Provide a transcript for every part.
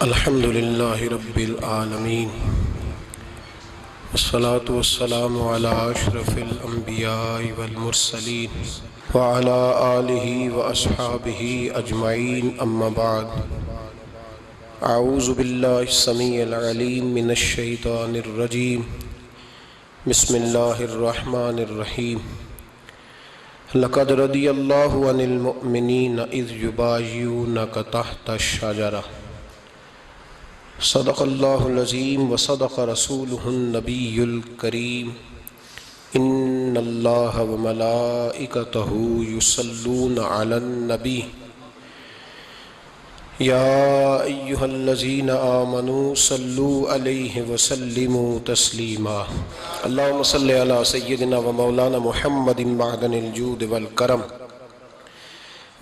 الحمد للہ رب العالمین والصلاة والسلام علی اشرف الانبیاء والمرسلین وعلی آلہ واصحابہ اجمعین اما بعد اعوذ باللہ السمیع العلیم من الشیطان الرجیم بسم اللہ الرحمن الرحیم لقد رضی اللہ عن المؤمنین اذ یبایعونک تحت الشجرہ صدق اللہ العظیم وصدق رسولہ النبی الکریم ان اللہ وملائکتہ یصلون علی النبی یا ایہا الذین آمنوا صلوا علیہ وسلموا تسلیما اللہم صلی علی سیدنا و مولانا محمد معدن الجود والکرم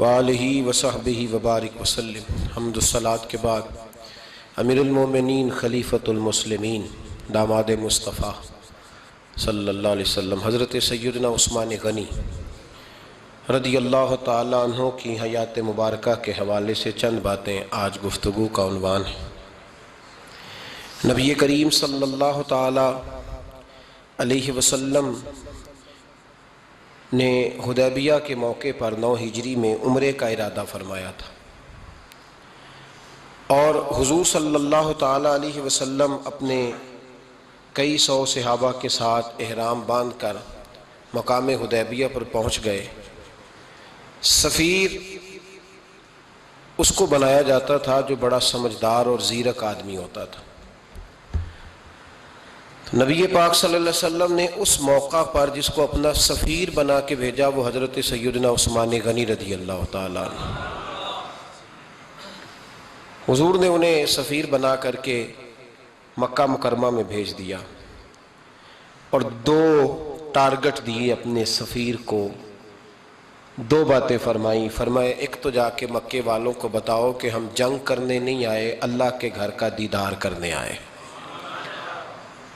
وآلہ وصحبہ وبارک وسلم۔ حمد الصلاۃ کے بعد امیر المومنین خلیفۃ المسلمین داماد مصطفیٰ صلی اللہ علیہ وسلم حضرت سیدنا عثمان غنی رضی اللہ تعالیٰ عنہ کی حیات مبارکہ کے حوالے سے چند باتیں آج گفتگو کا عنوان ہے۔ نبی کریم صلی اللہ تعالیٰ علیہ وسلم نے حدیبیہ کے موقع پر 9 ہجری میں عمرے کا ارادہ فرمایا تھا، اور حضور صلی اللہ تعالیٰ علیہ وسلم اپنے کئی سو صحابہ کے ساتھ احرام باندھ کر مقام حدیبیہ پر پہنچ گئے۔ سفیر اس کو بنایا جاتا تھا جو بڑا سمجھدار اور زیرک آدمی ہوتا تھا۔ نبی پاک صلی اللہ علیہ وسلم نے اس موقع پر جس کو اپنا سفیر بنا کے بھیجا وہ حضرت سیدنا عثمان غنی رضی اللہ تعالیٰ عنہ۔ حضور نے انہیں سفیر بنا کر کے مکہ مکرمہ میں بھیج دیا اور 2 ٹارگٹ دیے اپنے سفیر کو، 2 باتیں فرمائیں۔ فرمائے ایک تو جا کے مکے والوں کو بتاؤ کہ ہم جنگ کرنے نہیں آئے، اللہ کے گھر کا دیدار کرنے آئے،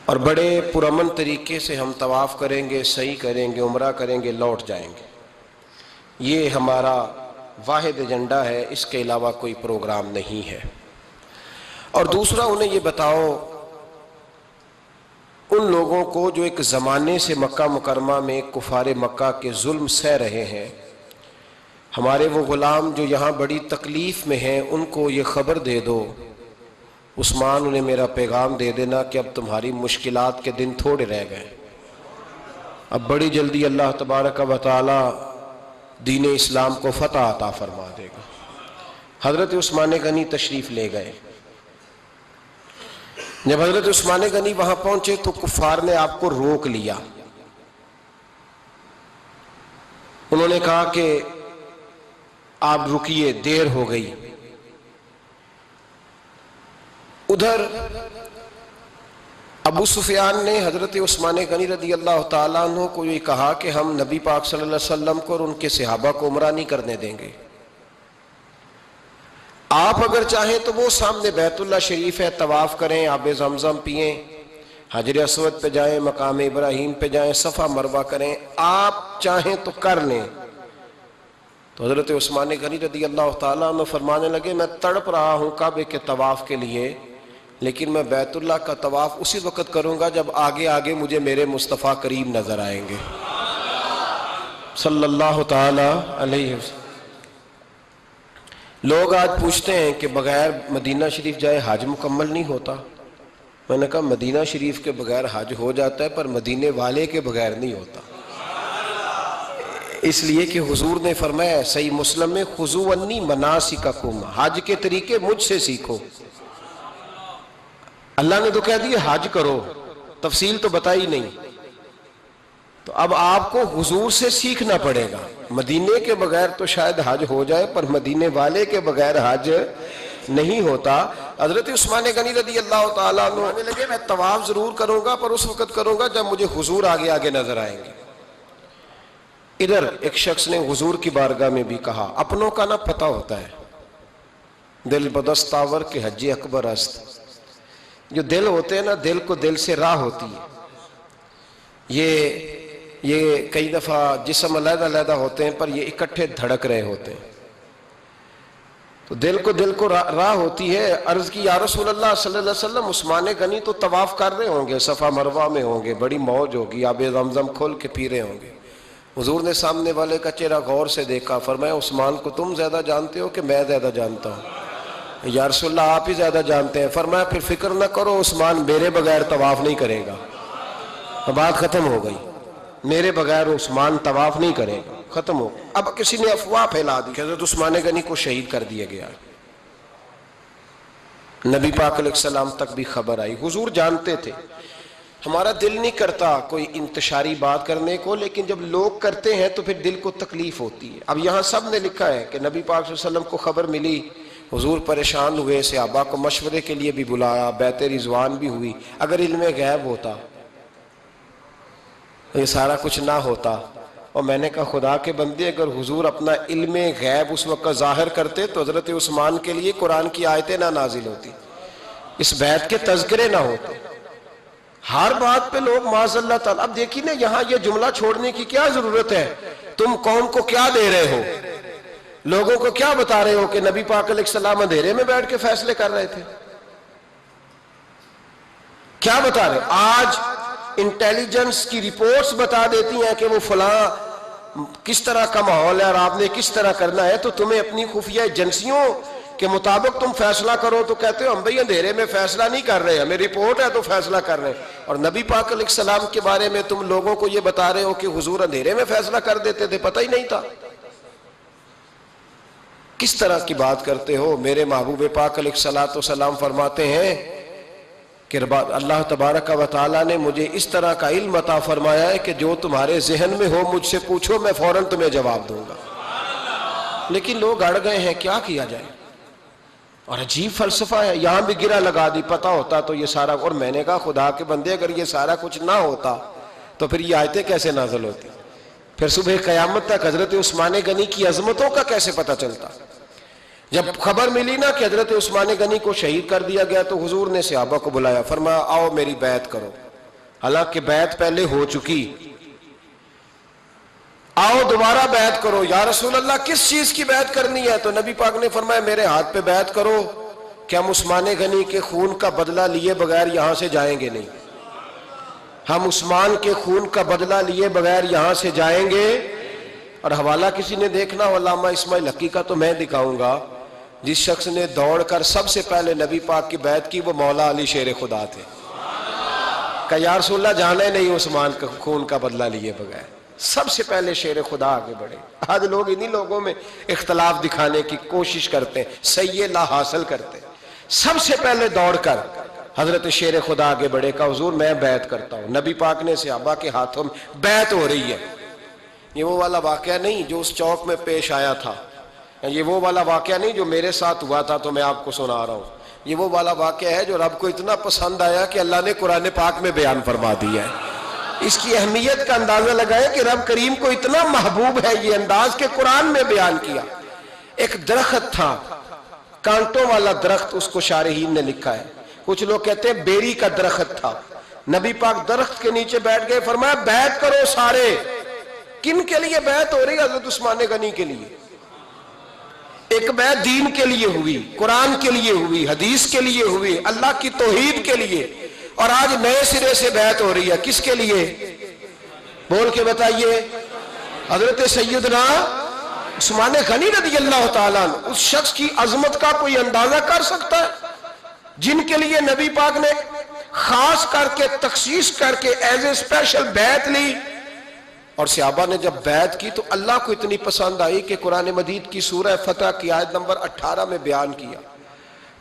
اور بڑے پرامن طریقے سے ہم طواف کریں گے، سعی کریں گے، عمرہ کریں گے، لوٹ جائیں گے۔ یہ ہمارا واحد ایجنڈا ہے، اس کے علاوہ کوئی پروگرام نہیں ہے۔ اور دوسرا انہیں یہ بتاؤ ان لوگوں کو جو ایک زمانے سے مکہ مکرمہ میں کفار مکہ کے ظلم سہ رہے ہیں، ہمارے وہ غلام جو یہاں بڑی تکلیف میں ہیں، ان کو یہ خبر دے دو، عثمان انہیں میرا پیغام دے دینا کہ اب تمہاری مشکلات کے دن تھوڑے رہ گئے، اب بڑی جلدی اللہ تبارک و تعالی دین اسلام کو فتح عطا فرما دے گا۔ حضرت عثمان غنی تشریف لے گئے۔ جب حضرت عثمان غنی وہاں پہنچے تو کفار نے آپ کو روک لیا۔ انہوں نے کہا کہ آپ رکیے، دیر ہو گئی۔ ادھر ابو سفیان نے حضرت عثمان غنی رضی اللہ تعالیٰ عنہ کو یہ کہا کہ ہم نبی پاک صلی اللہ علیہ وسلم کو اور ان کے صحابہ کو عمرہ نہیں کرنے دیں گے، آپ اگر چاہیں تو وہ سامنے بیت اللہ شریف ہے، طواف کریں، آب زمزم پئیں، حجر اسود پہ جائیں، مقام ابراہیم پہ جائیں، صفا مروہ کریں، آپ چاہیں تو کر لیں۔ تو حضرت عثمان غنی رضی اللہ تعالیٰ عنہ فرمانے لگے میں تڑپ رہا ہوں کعبے کے طواف کے لیے، لیکن میں بیت اللہ کا طواف اسی وقت کروں گا جب آگے آگے مجھے میرے مصطفیٰ کریم نظر آئیں گے صلی اللہ تعالی علیہ وسلم۔ لوگ آج پوچھتے ہیں کہ بغیر مدینہ شریف جائے حج مکمل نہیں ہوتا۔ میں نے کہا مدینہ شریف کے بغیر حج ہو جاتا ہے، پر مدینے والے کے بغیر نہیں ہوتا، اس لیے کہ حضور نے فرمایا صحیح مسلم میں خذوا عنی مناسککم، حج کے طریقے مجھ سے سیکھو۔ اللہ نے تو کہہ دیا حج کرو، تفصیل تو بتائی نہیں، تو اب آپ کو حضور سے سیکھنا پڑے گا۔ مدینے کے بغیر تو شاید حج ہو جائے، پر مدینے والے کے بغیر حج نہیں ہوتا۔ حضرت عثمان غنی رضی اللہ تعالیٰ عنہ کہنے لگے میں طواف ضرور کروں گا، پر اس وقت کروں گا جب مجھے حضور آگے آگے نظر آئیں گے۔ ادھر ایک شخص نے حضور کی بارگاہ میں بھی کہا اپنوں کا نہ پتہ ہوتا ہے، دل بدست آور کے حج اکبر است۔ جو دل ہوتے ہیں نا، دل کو دل سے راہ ہوتی ہے۔ یہ کئی دفعہ جسم علیحدہ علیحدہ ہوتے ہیں پر یہ اکٹھے دھڑک رہے ہوتے ہیں۔ تو دل کو راہ ہوتی ہے. عرض کی یا رسول اللہ صلی اللہ علیہ وسلم عثمان غنی تو طواف کر رہے ہوں گے، صفا مروہ میں ہوں گے، بڑی موج ہوگی، آب زمزم کھول کے پی رہے ہوں گے. حضور نے سامنے والے کا چہرہ غور سے دیکھا، فرمایا عثمان کو تم زیادہ جانتے ہو کہ میں زیادہ جانتا ہوں؟ یا رسول اللہ آپ ہی زیادہ جانتے ہیں. فرمایا پھر فکر نہ کرو، عثمان میرے بغیر طواف نہیں کرے گا. بات ختم ہو گئی، میرے بغیر عثمان طواف نہیں کرے گا، ختم ہو. اب کسی نے افواہ پھیلا دی کہ حضرت عثمان غنی کو شہید کر دیا گیا. نبی پاک علیہ السلام تک بھی خبر آئی. حضور جانتے تھے ہمارا دل نہیں کرتا کوئی انتشاری بات کرنے کو، لیکن جب لوگ کرتے ہیں تو پھر دل کو تکلیف ہوتی ہے. اب یہاں سب نے لکھا ہے کہ نبی پاک صلی اللہ علیہ وسلم کو خبر ملی، حضور پریشان ہوئے، صحابہ کو مشورے کے لیے بھی بلایا، بیعت رضوان بھی ہوئی. اگر علم غیب ہوتا یہ سارا کچھ نہ ہوتا. اور میں نے کہا خدا کے بندے، اگر حضور اپنا علم غیب اس وقت ظاہر کرتے تو حضرت عثمان کے لیے قرآن کی آیتیں نہ نازل ہوتی، اس بیعت کے تذکرے نہ ہوتے. ہر بات پہ لوگ معاذ اللہ تعالیٰ. اب دیکھیں نا یہاں یہ جملہ چھوڑنے کی کیا ضرورت ہے؟ تم قوم کو کیا دے رہے ہو؟ لوگوں کو کیا بتا رہے ہو کہ نبی پاک علیہ السلام اندھیرے میں بیٹھ کے فیصلے کر رہے تھے؟ کیا بتا رہے؟ آج انٹیلیجنس کی رپورٹس بتا دیتی ہیں کہ وہ فلاں کس طرح کا ماحول ہے اور آپ نے کس طرح کرنا ہے، تو تمہیں اپنی خفیہ ایجنسیوں کے مطابق تم فیصلہ کرو تو کہتے ہو ہم بھئی اندھیرے میں فیصلہ نہیں کر رہے، ہمیں رپورٹ ہے تو فیصلہ کر رہے ہیں. اور نبی پاک علیہ السلام کے بارے میں تم لوگوں کو یہ بتا رہے ہو کہ حضور اندھیرے میں فیصلہ کر دیتے تھے، پتہ ہی نہیں تھا. کس طرح کی بات کرتے ہو؟ میرے محبوب پاک علیہ السلام فرماتے ہیں کہ اللہ تبارک و تعالیٰ نے مجھے اس طرح کا علم عطا فرمایا ہے کہ جو تمہارے ذہن میں ہو مجھ سے پوچھو، میں فوراً تمہیں جواب دوں گا. لیکن لوگ اڑ گئے ہیں، کیا کیا جائے؟ اور عجیب فلسفہ ہے، یہاں بھی گرہ لگا دی. پتہ ہوتا تو یہ سارا. اور میں نے کہا خدا کے بندے اگر یہ سارا کچھ نہ ہوتا تو پھر یہ آیتیں کیسے نازل ہوتی؟ پھر صبح قیامت تک حضرت عثمان غنی کی عظمتوں کا کیسے پتہ چلتا؟ جب خبر ملی نا کہ حضرت عثمان غنی کو شہید کر دیا گیا تو حضور نے صحابہ کو بلایا، فرمایا آؤ میری بیعت کرو. حالانکہ بیعت پہلے ہو چکی، آؤ دوبارہ بیعت کرو. یا رسول اللہ کس چیز کی بیعت کرنی ہے؟ تو نبی پاک نے فرمایا میرے ہاتھ پہ بیعت کرو کہ ہم عثمان غنی کے خون کا بدلہ لیے بغیر یہاں سے جائیں گے نہیں. ہم عثمان کے خون کا بدلہ لیے بغیر یہاں سے جائیں گے. اور حوالہ کسی نے دیکھنا ہو علامہ اسماعیل حقی کا تو میں دکھاؤں گا. جس شخص نے دوڑ کر سب سے پہلے نبی پاک کی بیعت کی وہ مولا علی شیر خدا تھے. کہ یا رسول اللہ جانا ہی نہیں عثمان کا خون کا بدلہ لیے بغیر. سب سے پہلے شیر خدا آگے بڑھے. آج لوگ انہی لوگوں میں اختلاف دکھانے کی کوشش کرتے ہیں، صحیح لا حاصل کرتے ہیں. سب سے پہلے دوڑ کر حضرت شیر خدا آگے بڑھے، کہا حضور میں بیعت کرتا ہوں. نبی پاک نے صحابہ کے ہاتھوں میں بیعت ہو رہی ہے. یہ وہ والا واقعہ نہیں جو اس چوک میں پیش آیا تھا، یہ وہ والا واقعہ نہیں جو میرے ساتھ ہوا تھا تو میں آپ کو سنا رہا ہوں. یہ وہ والا واقعہ ہے جو رب کو اتنا پسند آیا کہ اللہ نے قرآن پاک میں بیان فرما دیا ہے. اس کی اہمیت کا اندازہ لگائے کہ رب کریم کو اتنا محبوب ہے یہ انداز کہ قرآن میں بیان کیا. ایک درخت تھا، کانٹوں والا درخت، اس کو شارحین نے لکھا ہے. کچھ لوگ کہتے ہیں بیری کا درخت تھا. نبی پاک درخت کے نیچے بیٹھ گئے، فرمایا بیعت کرو سارے. کن کے لیے بیعت ہو رہی ہے؟ حضرت عثمان غنی کے لیے. ایک بیعت دین کے لیے ہوئی، قرآن کے لیے ہوئی، حدیث کے لیے ہوئی، اللہ کی توحید کے لیے. اور آج نئے سرے سے بیعت ہو رہی ہے، کس کے لیے؟ بول کے بتائیے. حضرت سیدنا عثمان غنی رضی اللہ تعالیٰ عنہ. اس شخص کی عظمت کا کوئی اندازہ کر سکتا ہے جن کے لیے نبی پاک نے خاص کر کے تخصیص کر کے ایز اے اسپیشل بیعت لی. اور صحابہ نے جب بیعت کی تو اللہ کو اتنی پسند آئی کہ قرآن مجید کی سورہ فتح کی آیت نمبر 18 میں بیان کیا.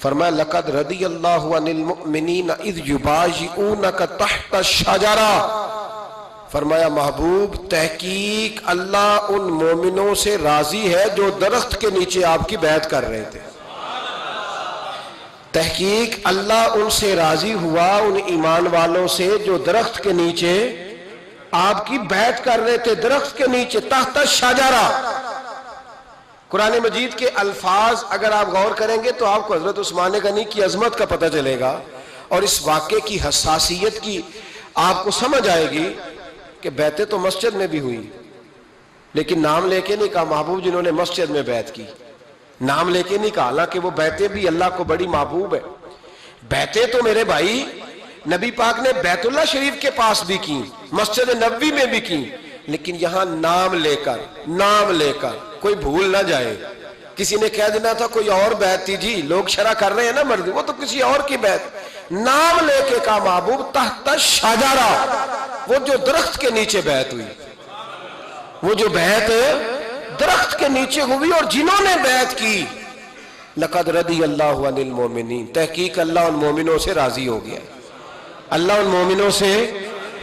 فرمایا لقد رضی اللہ عن المؤمنین اذ یبایعونک تحت الشجرہ. فرمایا محبوب تحقیق اللہ ان مومنوں سے راضی ہے جو درخت کے نیچے آپ کی بیعت کر رہے تھے. تحقیق اللہ ان سے راضی ہوا، ان ایمان والوں سے جو درخت کے نیچے آپ کی بیعت کر رہے تھے. درخت کے نیچے تحت الشجرہ. قرآن مجید کے الفاظ اگر آپ غور کریں گے تو آپ کو حضرت عثمان غنی کی عظمت کا پتہ چلے گا اور اس واقعے کی حساسیت کی آپ کو سمجھ آئے گی کہ بیعتیں تو مسجد میں بھی ہوئی لیکن نام لے کے نہیں کہا محبوب جنہوں نے مسجد میں بیعت کی. نام لے کے نہیں کہا، حالانکہ وہ بیعتیں بھی اللہ کو بڑی محبوب ہے. بیعتیں تو میرے بھائی نبی پاک نے بیت اللہ شریف کے پاس بھی کی، مسجد نبوی میں بھی کی، لیکن یہاں نام لے کر کوئی بھول نہ جائے. کسی نے کہہ دینا تھا کوئی اور بیعت تھی جی، لوگ شرح کر رہے ہیں نا مرد، وہ تو کسی اور کی بیعت. نام لے کے کہا محبوب تحت شجرہ، وہ جو درخت کے نیچے بیعت ہوئی، وہ جو بیعت درخت کے نیچے ہوئی، اور جنہوں نے بیعت کی لقد رضی اللہ عن المومنین، تحقیق اللہ ان مومنوں سے راضی ہو گیا. اللہ ان مومنوں سے،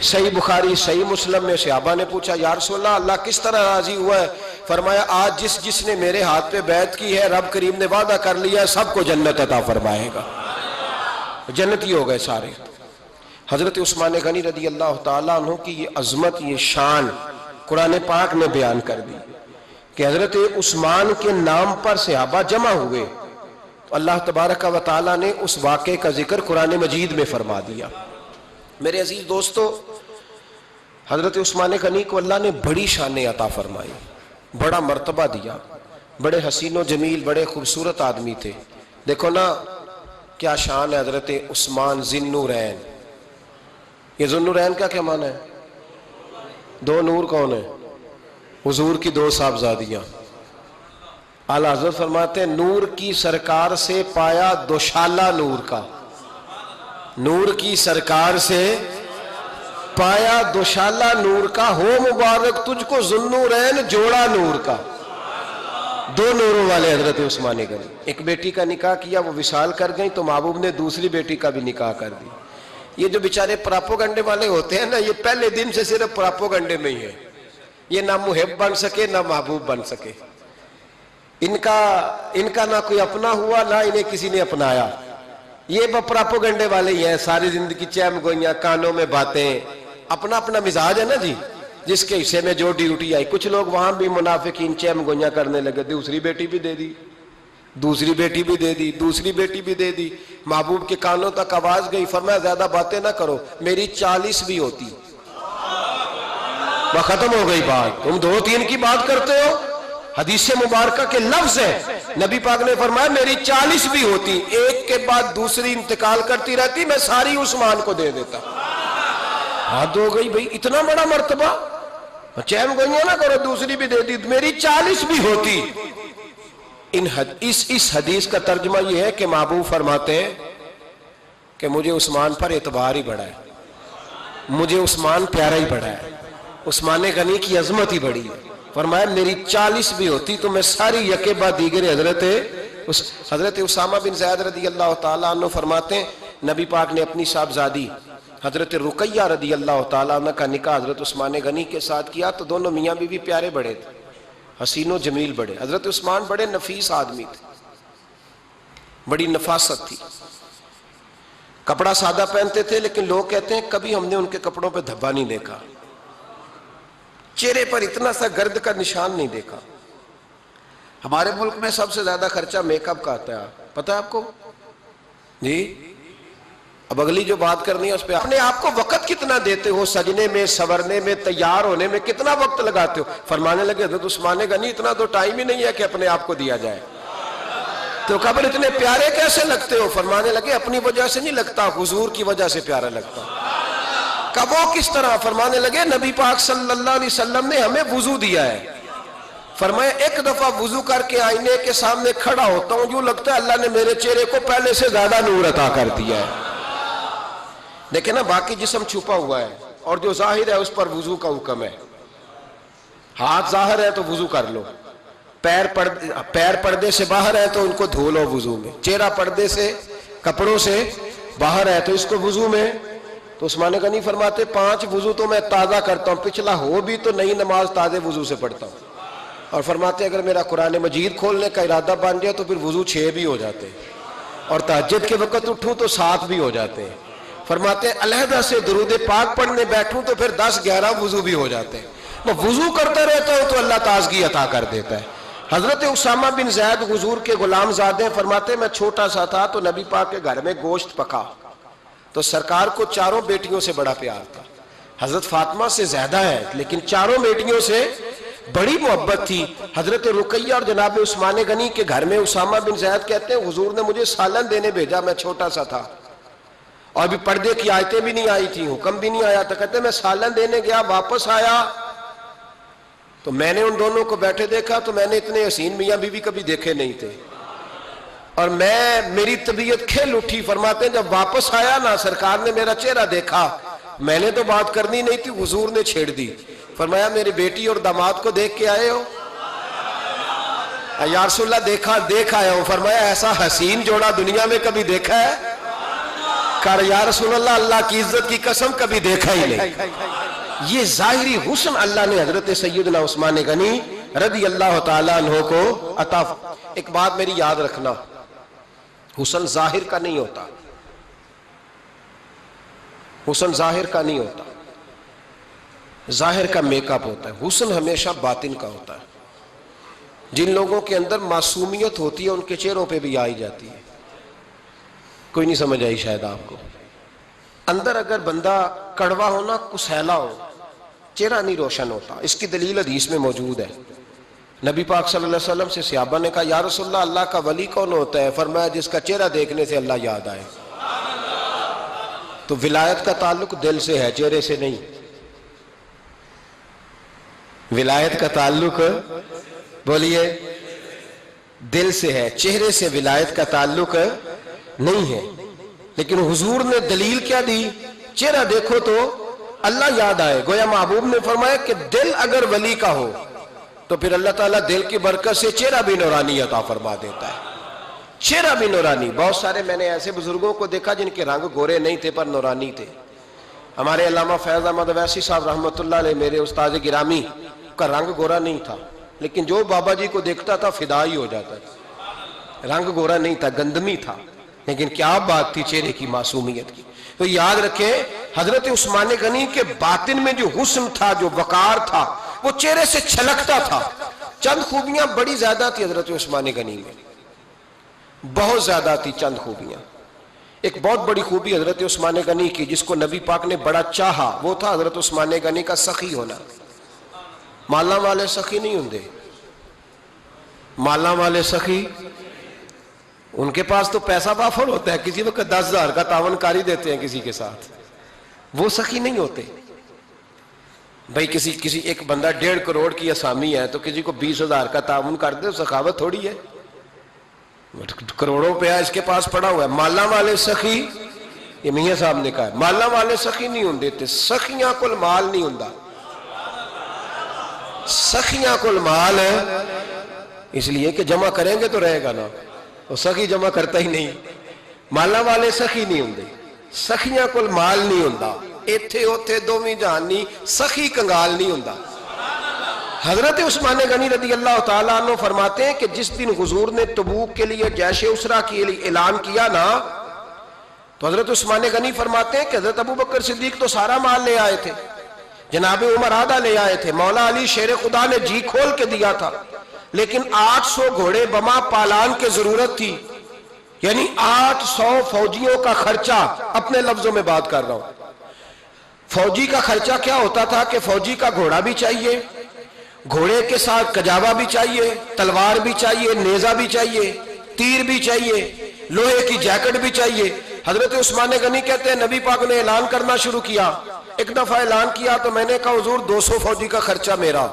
صحیح بخاری صحیح مسلم میں صحابہ نے پوچھا یا رسول اللہ کس طرح راضی ہوا ہے؟ فرمایا آج جس نے میرے ہاتھ پہ بیعت کی ہے رب کریم نے وعدہ کر لیا ہے سب کو جنت عطا فرمائے گا. جنتی ہو گئے سارے. حضرت عثمان غنی رضی اللہ تعالیٰ عنہ کی یہ عظمت، یہ شان قرآن پاک نے بیان کر دی کہ حضرت عثمان کے نام پر صحابہ جمع ہوئے تو اللہ تبارک و تعالیٰ نے اس واقعے کا ذکر قرآن مجید میں فرما دیا. میرے عزیز دوستو، حضرت عثمان غنی کو اللہ نے بڑی شان عطا فرمائی، بڑا مرتبہ دیا، بڑے حسین و جمیل، بڑے خوبصورت آدمی تھے. دیکھو نا کیا شان ہے حضرت عثمان ذی النورین. یہ ذو النورین کا کیا معنی ہے؟ دو نور کون ہیں؟ حضور کی دو صاحبزادیاں. اعلیٰ حضرت فرماتے ہیں نور کی سرکار سے پایا دوشالہ نور کا، نور کی سرکار سے پایا دوشالہ نور کا، ہو مبارک تجھ کو ذو النورین جوڑا نور کا. دو نوروں والے حضرت عثمان غنی. ایک بیٹی کا نکاح کیا، وہ وصال کر گئی تو محبوب نے دوسری بیٹی کا بھی نکاح کر دی. یہ جو بیچارے پراپوگنڈے والے ہوتے ہیں نا، یہ پہلے دن سے صرف پراپوگنڈے میں ہی ہے. یہ نہ محب بن سکے نہ محبوب بن سکے. ان کا نہ کوئی اپنا ہوا نہ انہیں کسی نے اپنایا. یہ پراپوگنڈے والے ہی ہیں، ساری زندگی چیم گوئیاں، کانوں میں باتیں. اپنا اپنا مزاج ہے نا جی، جس کے حصے میں جو ڈیوٹی آئی. کچھ لوگ وہاں بھی منافقین چیم گوئیاں کرنے لگے، دوسری بیٹی بھی دے دی، دوسری بیٹی بھی دے دی، دوسری بیٹی بھی دے دی. محبوب کے کانوں تک آواز گئی، فرمایا زیادہ باتیں نہ کرو، میری 40 بھی ہوتی. وہ ختم ہو گئی بات، تم 2-3 کی بات کرتے ہو. حدیث مبارکہ کے لفظ ہے، نبی پاک نے فرمایا میری 40 بھی ہوتی، ایک کے بعد دوسری انتقال کرتی رہتی، میں ساری عثمان کو دے دیتا. حد ہو گئی بھئی، اتنا بڑا مرتبہ. چیم گوئیاں نہ کرو، دوسری بھی دے دی، میری 40 بھی ہوتی. اس حدیث کا ترجمہ یہ ہے کہ محبوب فرماتے ہیں کہ مجھے عثمان پر اعتبار ہی بڑا ہے، مجھے عثمان پیارا ہی بڑا ہے، عثمان غنی کی عظمت ہی بڑی ہے. فرمایا میری 40 بھی ہوتی تو میں ساری یکے بعد دیگر حضرت اسامہ بن زید رضی اللہ تعالیٰ عنہ فرماتے ہیں نبی پاک نے اپنی صاحبزادی حضرت رقیہ رضی اللہ تعالیٰ عنہ کا نکاح حضرت عثمان غنی کے ساتھ کیا تو دونوں میاں بیوی پیارے بڑے تھے، حسین و جمیل بڑے. حضرت عثمان بڑے نفیس آدمی تھے، بڑی نفاست تھی. کپڑا سادہ پہنتے تھے لیکن لوگ کہتے ہیں کبھی ہم نے ان کے کپڑوں پہ دھبا نہیں دیکھا، چہرے پر اتنا سا گرد کا نشان نہیں دیکھا. ہمارے ملک میں سب سے زیادہ خرچہ میک اپ کا آتا ہے، پتہ ہے آپ کو جی؟ اب اگلی جو بات کرنی ہے اس پہ اپنے آپ کو وقت کتنا دیتے ہو، سجنے میں، سورنے میں، تیار ہونے میں کتنا وقت لگاتے ہو. فرمانے لگے حضرت عثمان غنی اتنا تو ٹائم ہی نہیں ہے کہ اپنے آپ کو دیا جائے. تو قبر اتنے پیارے کیسے لگتے ہو؟ فرمانے لگے اپنی وجہ سے نہیں لگتا، حضور کی وجہ سے پیارا لگتا. کب وہ کس طرح؟ فرمانے لگے نبی پاک صلی اللہ علیہ وسلم نے ہمیں وضو دیا ہے. فرمایا ایک دفعہ وضو کر کے آئینے کے سامنے کھڑا ہوتا ہوں یوں لگتا ہے اللہ نے میرے چہرے کو پہلے سے زیادہ نور عطا کر دیا ہے. دیکھیں نا باقی جسم چھپا ہوا ہے اور جو ظاہر ہے اس پر وضو کا حکم ہے. ہاتھ ظاہر ہے تو وضو کر لو، پیر پردے سے باہر ہے تو ان کو دھو لو وضو میں، چہرہ پردے سے کپڑوں سے باہر ہے تو اس کو وضو میں. تو عثمان غنی فرماتے 5 وضو تو میں تازہ کرتا ہوں، پچھلا ہو بھی تو نئی نماز تازے وضو سے پڑھتا ہوں. اور فرماتے اگر میرا قرآن مجید کھولنے کا ارادہ بن جائے تو پھر وضو 6 بھی ہو جاتے ہیں، اور تہجد کے وقت اٹھوں تو 7 بھی ہو جاتے ہیں. فرماتے علیحدہ سے درود پاک پڑھنے بیٹھوں تو پھر 10-11 وضو بھی ہو جاتے ہیں. میں وضو کرتا رہتا ہوں تو اللہ تازگی عطا کر دیتا ہے. حضرت اسامہ بن زید حضور کے غلام زادے فرماتے میں چھوٹا سا تھا تو نبی پاک کے گھر میں گوشت پکا تو سرکار کو 4 بیٹیوں سے بڑا پیار تھا. حضرت فاطمہ سے زیادہ ہے لیکن 4 بیٹیوں سے بڑی محبت تھی. حضرت رقیہ اور جناب عثمان غنی کے گھر میں اسامہ بن زید کہتے ہیں حضور نے مجھے سالن دینے بھیجا, میں چھوٹا سا تھا اور ابھی پردے کی آیتیں بھی نہیں آئی تھیں, حکم بھی نہیں آیا تھا. کہتے ہیں میں سالن دینے گیا, واپس آیا تو میں نے ان دونوں کو بیٹھے دیکھا تو میں نے اتنے حسین میاں بیوی کبھی دیکھے نہیں تھے, اور میری طبیعت کھل اٹھی. فرماتے ہیں جب واپس آیا نا, سرکار نے میرا چہرہ دیکھا, میں نے تو بات کرنی نہیں تھی, حضور نے چھیڑ دی. فرمایا میری بیٹی اور داماد کو دیکھ کے آئے ہو؟ یا رسول اللہ دیکھ آیا ہوں. فرمایا ایسا حسین جوڑا دنیا میں کبھی دیکھا ہے؟ کہا یا رسول اللہ اللہ کی عزت کی قسم کبھی دیکھا ہی نہیں. یہ ظاہری حسن اللہ نے حضرت سیدنا عثمان غنی رضی اللہ تعالیٰ عنہ کو عطا. ایک بات میری یاد رکھنا, حسن ظاہر کا نہیں ہوتا, حسن ظاہر کا نہیں ہوتا, ظاہر کا میک اپ ہوتا ہے. حسن ہمیشہ باطن کا ہوتا ہے. جن لوگوں کے اندر معصومیت ہوتی ہے ان کے چہروں پہ بھی آئی جاتی ہے. کوئی نہیں سمجھ آئی شاید آپ کو. اندر اگر بندہ کڑوا ہونا, کسیلا ہو, چہرہ نہیں روشن ہوتا. اس کی دلیل حدیث میں موجود ہے. نبی پاک صلی اللہ علیہ وسلم سے صحابہ نے کہا یا رسول اللہ اللہ کا ولی کون ہوتا ہے؟ فرمایا جس کا چہرہ دیکھنے سے اللہ یاد آئے. تو ولایت کا تعلق دل سے ہے, چہرے سے نہیں. ولایت کا تعلق بولیے دل سے ہے, چہرے سے ولایت کا تعلق نہیں ہے. لیکن حضور نے دلیل کیا دی؟ چہرہ دیکھو تو اللہ یاد آئے. گویا محبوب نے فرمایا کہ دل اگر ولی کا ہو تو پھر اللہ تعالیٰ دل کی برکت سے چہرہ بھی نورانی عطا فرما دیتا ہے. چہرہ بھی نورانی. بہت سارے میں نے ایسے بزرگوں کو دیکھا جن کے رنگ گورے نہیں تھے پر نورانی تھے. ہمارے علامہ فیض احمد اویسی صاحب رحمۃ اللہ علیہ, میرے استاد گرامی, کا رنگ گورا نہیں تھا, لیکن جو بابا جی کو دیکھتا تھا فدا ہی ہو جاتا تھا. رنگ گورا نہیں تھا, گندمی تھا, لیکن کیا بات تھی چہرے کی معصومیت کی. تو یاد رکھیں حضرت عثمان غنی کے باطن میں جو حسن تھا, جو وقار تھا, وہ چہرے سے چھلکتا تھا. چند خوبیاں بڑی زیادہ تھی حضرت عثمان غنی میں, بہت زیادہ تھی چند خوبیاں. ایک بہت بڑی خوبی حضرت عثمان غنی کی جس کو نبی پاک نے بڑا چاہا, وہ تھا حضرت عثمان غنی کا سخی ہونا. مالا والے سخی نہیں ہوندے, مالا والے سخی ان کے پاس تو پیسہ وافر ہوتا ہے, کسی وقت 10,000 کا تعاون کاری دیتے ہیں کسی کے ساتھ, وہ سخی نہیں ہوتے. بھائی کسی ایک بندہ 1.5 کروڑ کی اسامی ہے تو کسی کو 20,000 کا تعاون کر دے, سخاوت تھوڑی ہے. کروڑوں روپیہ اس کے پاس پڑا ہوا ہے. مالا والے سخی, یہ میاں صاحب نے کہا, مالا والے سخی نہیں ہوندے. سخیاں کل مال نہیں ہوندا, سخیاں کل مال ہے, اس لیے کہ جمع کریں گے تو رہے گا نا, وہ سخی جمع کرتا ہی نہیں. مالا والے سخی نہیں ہوندے, سخیاں کل مال نہیں ہوندا. ایتھے اوتھے دوویں جہان نہیں, سخی کنگال نہیں ہوندا. حضرت عثمان غنی رضی اللہ تعالیٰ عنہ فرماتے ہیں کہ جس دن حضور نے تبوک کے لیے جیش اسرا کے لیے اعلان کیا نا, تو حضرت عثمان غنی فرماتے ہیں کہ حضرت ابو بکر صدیق تو سارا مال لے آئے تھے, جناب عمر آدھا لے آئے تھے, مولا علی شیر خدا نے جی کھول کے دیا تھا, لیکن 800 گھوڑے بما پالان کی ضرورت تھی. یعنی 800 فوجیوں کا خرچہ, اپنے لفظوں میں بات کر رہا ہوں. فوجی کا خرچہ کیا ہوتا تھا کہ فوجی کا گھوڑا بھی چاہیے, گھوڑے کے ساتھ کجاوا بھی چاہیے, تلوار بھی چاہیے, نیزہ بھی چاہیے, تیر بھی چاہیے, لوہے کی جیکٹ بھی چاہیے. حضرت عثمان غنی کہتے ہیں نبی پاک نے اعلان کرنا شروع کیا. ایک دفعہ اعلان کیا تو میں نے کہا حضور 200 فوجی کا خرچہ میرا.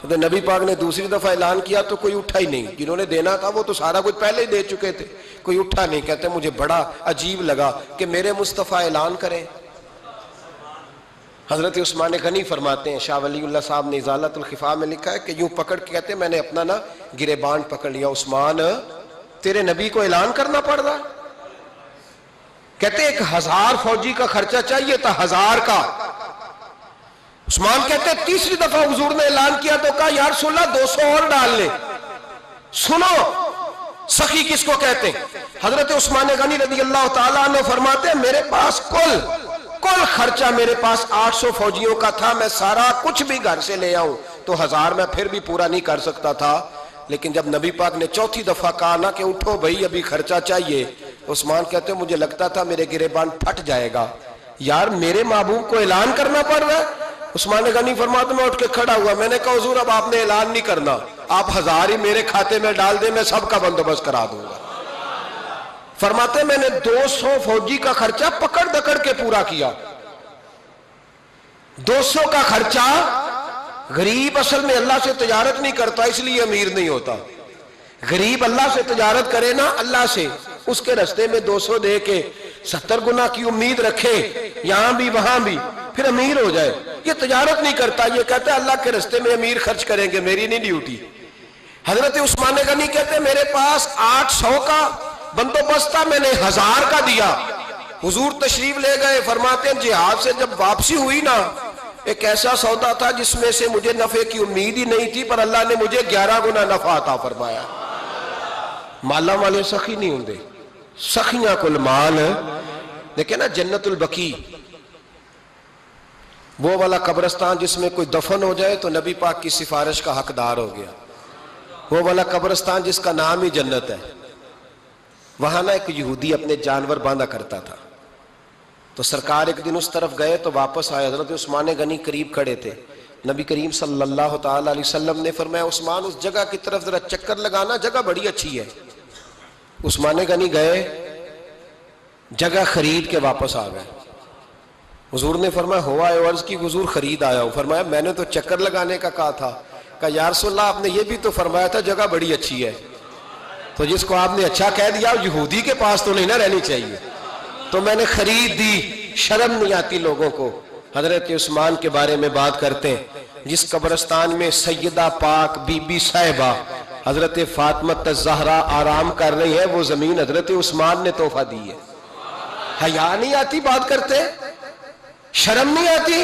تو نبی پاک نے دوسری دفعہ اعلان کیا تو کوئی اٹھا ہی نہیں. جنہوں نے دینا تھا وہ تو سارا کچھ پہلے ہی دے چکے تھے, کوئی اٹھا نہیں. کہتے مجھے بڑا عجیب لگا کہ میرے مصطفیٰ اعلان کریں. حضرت عثمان غنی فرماتے ہیں, شاہ ولی اللہ صاحب نے ازالت الخفا میں لکھا ہے کہ یوں پکڑ کے کہتے ہیں میں نے اپنا گریبان پکڑ لیا, عثمان تیرے نبی کو اعلان کرنا پڑ رہا. کہتے 1000 فوجی کا خرچہ چاہیے تھا, 1000 کا. عثمان کہتے تیسری دفعہ حضور نے اعلان کیا تو کہا یا رسول اللہ 200 اور ڈال لے. سنو سخی کس کو کہتے ہیں. حضرت عثمان غنی رضی اللہ تعالیٰ عنہ فرماتے ہیں میرے پاس کل خرچہ میرے پاس 800 فوجیوں کا تھا, میں سارا کچھ بھی گھر سے لے آؤں تو 1000 میں پھر بھی پورا نہیں کر سکتا تھا. لیکن جب نبی پاک نے چوتھی دفعہ کہا نا کہ اٹھو بھائی ابھی خرچہ چاہیے, عثمان کہتے ہیں مجھے لگتا تھا میرے گریبان پھٹ جائے گا. یار میرے محبوب کو اعلان کرنا پڑ رہا ہے, عثمان غنی فرماتے میں اٹھ کے کھڑا ہوا، میں نے کہا حضور اب آپ نے اعلان نہیں کرنا، آپ 1000 ہی میرے کھاتے میں ڈال دیں، میں سب کا بندوبست کرا دوں گا۔ فرماتے میں نے 200 فوجی کا خرچہ پکڑ دکڑ کے پورا کیا۔ 200 کا خرچہ، غریب اصل میں اللہ سے تجارت نہیں کرتا اس لیے امیر نہیں ہوتا، غریب اللہ سے تجارت کرے نا، اللہ سے، اس کے رستے میں 200 دے کے 70 گنا کی امید رکھے یہاں بھی وہاں بھی، پھر امیر ہو جائے۔ یہ تجارت نہیں کرتا، یہ کہتا ہے اللہ کے رستے میں امیر خرچ کریں گے، میری نہیں ڈیوٹی۔ حضرت عثمان غنی کہتے ہیں میرے پاس 800 کا بندوبست تھا، میں نے 1000 کا دیا۔ حضور تشریف لے گئے، فرماتے ہیں جہاد سے جب واپسی ہوئی نا، ایک ایسا سودا تھا جس میں سے مجھے نفع کی امید ہی نہیں تھی، پر اللہ نے مجھے 11 گنا نفع عطا فرمایا۔ مالا والے سخی نہیں ہوندے، سخیاں کل مال۔ دیکھیں نا جنت البقیع، وہ والا قبرستان جس میں کوئی دفن ہو جائے تو نبی پاک کی سفارش کا حقدار ہو گیا، وہ والا قبرستان جس کا نام ہی جنت ہے۔ وہاں نا ایک یہودی اپنے جانور باندھا کرتا تھا، تو سرکار ایک دن اس طرف گئے تو واپس آئے، حضرت عثمان غنی قریب کھڑے تھے، نبی کریم صلی اللہ تعالی علیہ وسلم نے فرمایا عثمان اس جگہ کی طرف ذرا چکر لگانا، جگہ بڑی اچھی ہے۔ عثمان غنی گئے، جگہ خرید کے واپس آ گئے۔ حضور نے فرمایا ہوا ہے؟ عرض کی حضور خرید آیا ہوں۔ فرمایا میں نے تو چکر لگانے کا کہا تھا۔ کہا یا رسول اللہ آپ نے یہ بھی تو فرمایا تھا جگہ بڑی اچھی ہے، تو جس کو آپ نے اچھا کہہ دیا یہودی کے پاس تو نہیں نہ رہنی چاہیے، تو میں نے خرید دی۔ شرم نہیں آتی لوگوں کو۔ حضرت عثمان کے بارے میں بات کرتے ہیں، جس قبرستان میں سیدہ پاک بی بی صاحبہ حضرت فاطمہ الزہرا آرام کر رہی ہے، وہ زمین حضرت عثمان نے تحفہ دی ہے۔ حیا نہیں آتی بات کرتے؟ شرم نہیں آتی؟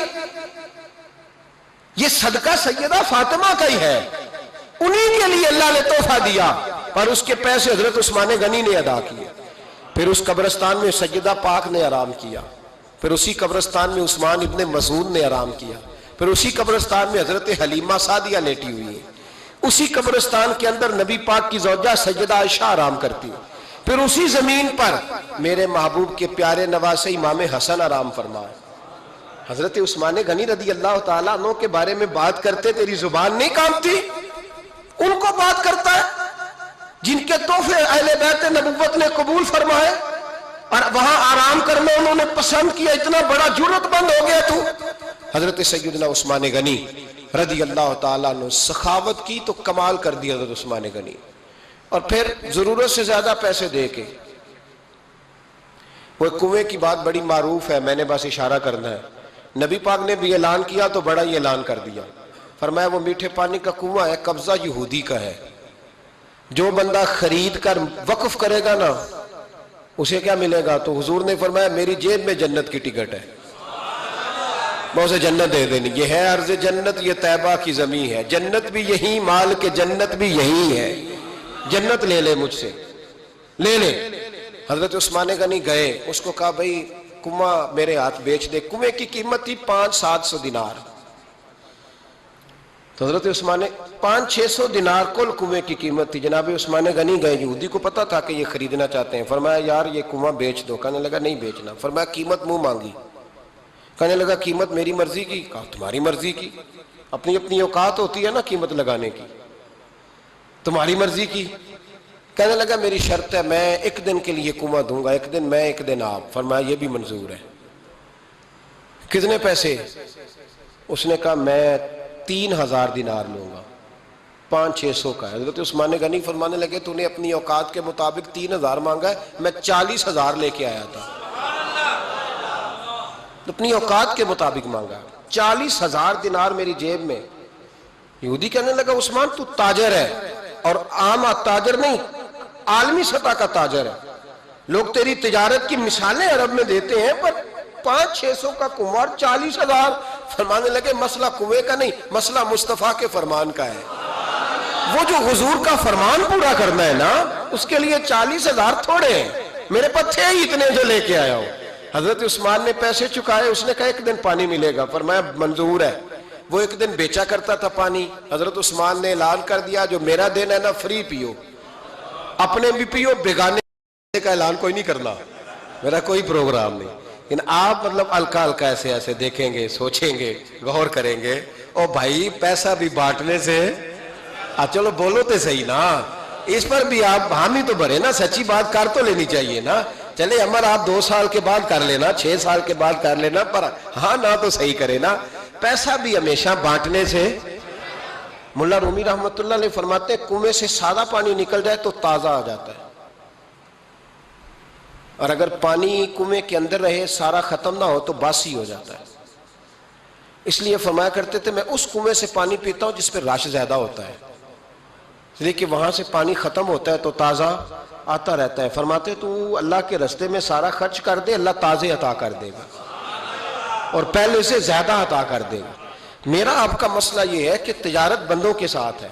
یہ صدقہ سیدہ فاطمہ کا ہی ہے، انہی کے لیے اللہ نے تحفہ دیا، اور اس کے پیسے حضرت عثمان غنی نے ادا کیے۔ پھر اس قبرستان میں سیدہ پاک نے آرام کیا، پھر اسی قبرستان میں عثمان ابن مسعود نے آرام کیا، پھر اسی قبرستان میں حضرت حلیمہ سعدیہ لیٹی ہوئی ہے، اسی قبرستان کے اندر نبی پاک کی زوجہ سیدہ عائشہ آرام کرتی ہے، پھر اسی زمین پر میرے محبوب کے پیارے نواسے امام حسن آرام فرمائے۔ حضرت عثمان غنی رضی اللہ تعالیٰ عنہ کے بارے میں بات کرتے تیری زبان نہیں کانپتی؟ ان کو بات کرتا ہے جن کے تحفے اہل بیت نبوت نے قبول فرمائے، اور وہاں آرام کرنا انہوں نے پسند کیا، اتنا بڑا جرت بند ہو گیا تو۔ حضرت سیدنا عثمان غنی رضی اللہ تعالیٰ عنہ سخاوت کی تو کمال کر دیا حضرت عثمان غنی، اور پھر ضرورت سے زیادہ پیسے دے کے۔ وہ کنویں کی بات بڑی معروف ہے، میں نے بس اشارہ کرنا ہے، نبی پاک نے بھی اعلان کیا تو بڑا ہی اعلان کر دیا، فرمایا وہ میٹھے پانی کا کنواں ہے، قبضہ یہودی کا ہے، جو بندہ خرید کر وقف کرے گا نا اسے کیا ملے گا؟ تو حضور نے فرمایا میری جیب میں جنت کی ٹکٹ ہے، میں اسے جنت دے دینی، یہ ہے عرض جنت، یہ طیبہ کی زمین ہے، جنت بھی یہی، مال کے جنت بھی یہی ہے، جنت لے لے مجھ سے، لے لے۔ حضرت عثمان غنی گئے، اس کو کہا بھئی کنواں میرے ہاتھ بیچ دے۔ کنویں کی قیمت تھی 500-700 دینار، تو حضرت عثمان 500-600 دینار کل کنویں کی قیمت تھی۔ جناب عثمان غنی گئے، یہودی کو پتا تھا کہ یہ خریدنا چاہتے ہیں، فرمایا یار یہ کنواں بیچ دو۔ کہنے لگا نہیں بیچنا۔ فرمایا قیمت منہ مانگی، کہنے لگا قیمت میری مرضی کی، کہا تمہاری مرضی کی، اپنی اپنی اوقات ہوتی ہے نا قیمت لگانے کی، تمہاری مرضی کی۔ کہنے لگا میری شرط ہے میں ایک دن کے لیے کنواں دوں گا، ایک دن میں ایک دن آپ۔ فرمایا یہ بھی منظور ہے۔ کتنے پیسے؟ اس نے کہا میں 3000 دینار لوں گا، 500-600 کا ہے۔ حضرت عثمان غنی فرمانے لگے تو نے اپنی اوقات کے مطابق 3000 مانگا ہے، میں 40,000 لے کے آیا تھا، اپنی اوقات کے مطابق مانگا، 40,000 دینار میری جیب میں۔ یہودی کہنے لگا عثمان تو تاجر ہے، اور عام تاجر نہیں، عالمی سطح کا تاجر ہے، لوگ تیری تجارت کی مثالیں عرب میں دیتے ہیں، پر 500-600 کا کنواں 40,000۔ فرمانے لگے مسئلہ کنویں کا نہیں، مسئلہ مصطفیٰ کے فرمان کا ہے، وہ جو حضور کا فرمان پورا کرنا ہے نا، اس کے لیے 40,000 تھوڑے ہیں، میرے پاس تھے ہی اتنے جو لے کے آیا ہوں۔ حضرت عثمان نے پیسے چکائے، اس نے کہا ایک دن پانی ملے گا، فرمایا منظور ہے۔ وہ ایک دن بیچا کرتا تھا پانی، حضرت عثمان نے اعلان کر دیا جو میرا دن ہے نا فری پیو، اپنے بھی پیو، بیگانے کا اعلان کوئی نہیں کرنا، میرا کوئی پروگرام نہیں۔ لیکن آپ مطلب ہلکا ہلکا ایسے ایسے دیکھیں گے، سوچیں گے، غور کریں گے، او بھائی پیسہ بھی بانٹنے سے چلو بولو تو صحیح نا، اس پر بھی آپ حامی تو بھرے نا، سچی بات کر تو لینی چاہیے نا۔ چلے عمر آپ 2 سال کے بعد کر لینا، 6 سال کے بعد کر لینا، پر ہاں نہ تو صحیح کرے نا، پیسہ بھی ہمیشہ بانٹنے سے۔ ملا رومی رحمت اللہ علیہ فرماتے ہیں کنویں سے سادہ پانی نکل جائے تو تازہ آ جاتا ہے، اور اگر پانی کنویں کے اندر رہے سارا ختم نہ ہو تو باسی ہو جاتا ہے۔ اس لیے فرمایا کرتے تھے میں اس کنویں سے پانی پیتا ہوں جس پہ رش زیادہ ہوتا ہے، اس لیے کہ وہاں سے پانی ختم ہوتا ہے تو تازہ آتا رہتا ہے۔ فرماتے تو اللہ کے رستے میں سارا خرچ کر دے، اللہ تازے عطا کر دے گا اور پہلے سے زیادہ عطا کر دے گا۔ میرا آپ کا مسئلہ یہ ہے کہ تجارت بندوں کے ساتھ ہے،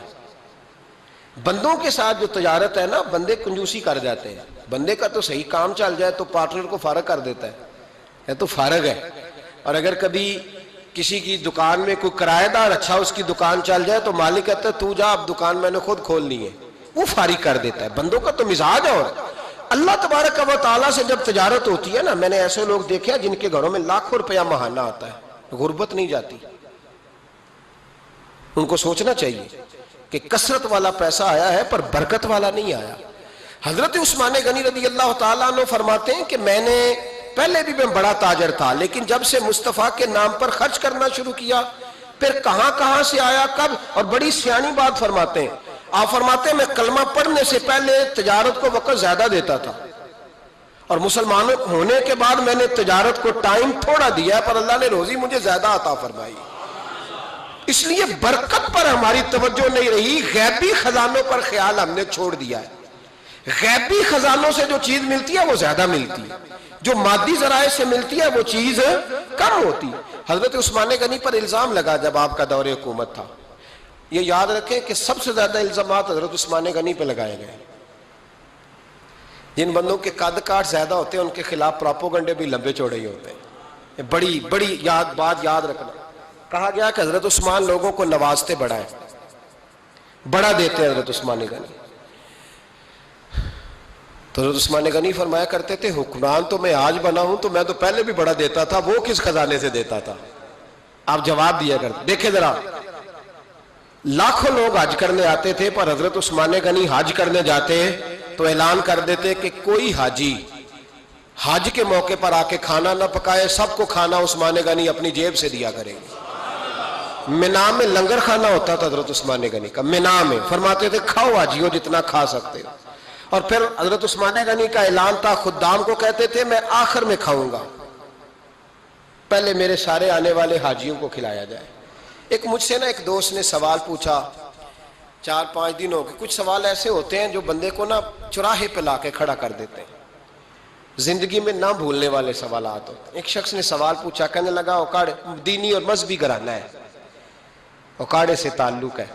بندوں کے ساتھ جو تجارت ہے نا، بندے کنجوسی کر جاتے ہیں، بندے کا تو صحیح کام چل جائے تو پارٹنر کو فارغ کر دیتا ہے، یہ تو فارغ ہے، اور اگر کبھی کسی کی دکان میں کوئی کرایہ دار اچھا اس کی دکان چل جائے تو مالک کہتا ہے تو جا، اب دکان میں نے خود کھولنی ہے، وہ فارغ کر دیتا ہے۔ بندوں کا تو مزاج ہے۔ اور اللہ تبارک و تعالیٰ سے جب تجارت ہوتی ہے نا، میں نے ایسے لوگ دیکھے ہیں جن کے گھروں میں لاکھوں روپیہ ماہانہ آتا ہے، غربت نہیں جاتی۔ ان کو سوچنا چاہیے کہ کثرت والا پیسہ آیا ہے پر برکت والا نہیں آیا۔ حضرت عثمان غنی رضی اللہ تعالیٰ عنہ فرماتے ہیں کہ میں نے پہلے بھی میں بڑا تاجر تھا، لیکن جب سے مصطفیٰ کے نام پر خرچ کرنا شروع کیا، پھر کہاں کہاں سے آیا کب، اور بڑی سیانی بات فرماتے ہیں۔ آپ فرماتے ہیں میں کلمہ پڑھنے سے پہلے تجارت کو وقت زیادہ دیتا تھا، اور مسلمان ہونے کے بعد میں نے تجارت کو ٹائم تھوڑا دیا پر اللہ نے روزی مجھے زیادہ عطا فرمائی۔ اس لیے برکت پر ہماری توجہ نہیں رہی، غیبی خزانوں پر خیال ہم نے چھوڑ دیا ہے۔ غیبی خزانوں سے جو چیز ملتی ہے وہ زیادہ ملتی ہے، جو مادی ذرائع سے ملتی ہے وہ چیز کم ہوتی ہے۔ حضرت عثمان غنی پر الزام لگا جب آپ کا دور حکومت تھا، یہ یاد رکھیں کہ سب سے زیادہ الزامات حضرت عثمان غنی پہ لگائے گئے۔ جن بندوں کے قد کاٹ زیادہ ہوتے ہیں ان کے خلاف پراپوگنڈے بھی لمبے چوڑے ہی ہوتے ہیں۔ بڑی بڑی بات یاد رکھنا، کہا گیا کہ حضرت عثمان لوگوں کو نوازتے بڑا ہے، بڑا دیتے ہیں حضرت عثمان غنی۔ تو حضرت عثمان غنی فرمایا کرتے تھے حکمران تو میں آج بنا ہوں تو میں تو پہلے بھی بڑا دیتا تھا، وہ کس خزانے سے دیتا تھا؟ آپ جواب دیا کرتے۔ دیکھیں ذرا، لاکھوں لوگ حج کرنے آتے تھے پر حضرت عثمان غنی حج کرنے جاتے تو اعلان کر دیتے کہ کوئی حاجی حج کے موقع پر آ کے کھانا نہ پکائے، سب کو کھانا عثمان غنی اپنی جیب سے دیا کریں گے۔ مینا میں لنگر کھانا ہوتا تھا حضرت عثمان غنی کا، مینا میں فرماتے تھے کھاؤ حاجیو جتنا کھا سکتے ہو، اور پھر حضرت عثمان غنی کا اعلان تھا، خدام کو کہتے تھے میں آخر میں کھاؤں گا، پہلے میرے سارے آنے والے حاجیوں کو کھلایا جائے۔ ایک مجھ سے نا ایک دوست نے سوال پوچھا 4-5 دن ہو گئے، کچھ سوال ایسے ہوتے ہیں جو بندے کو نا چوراہے پہ لا کے کھڑا کر دیتے ہیں، زندگی میں نہ بھولنے والے سوالات ہوتے ہیں۔ ایک شخص نے سوال پوچھا، کہنے لگا اوکاڑے دینی اور مذہبی گھرانہ ہے، اوکاڑے سے تعلق ہے،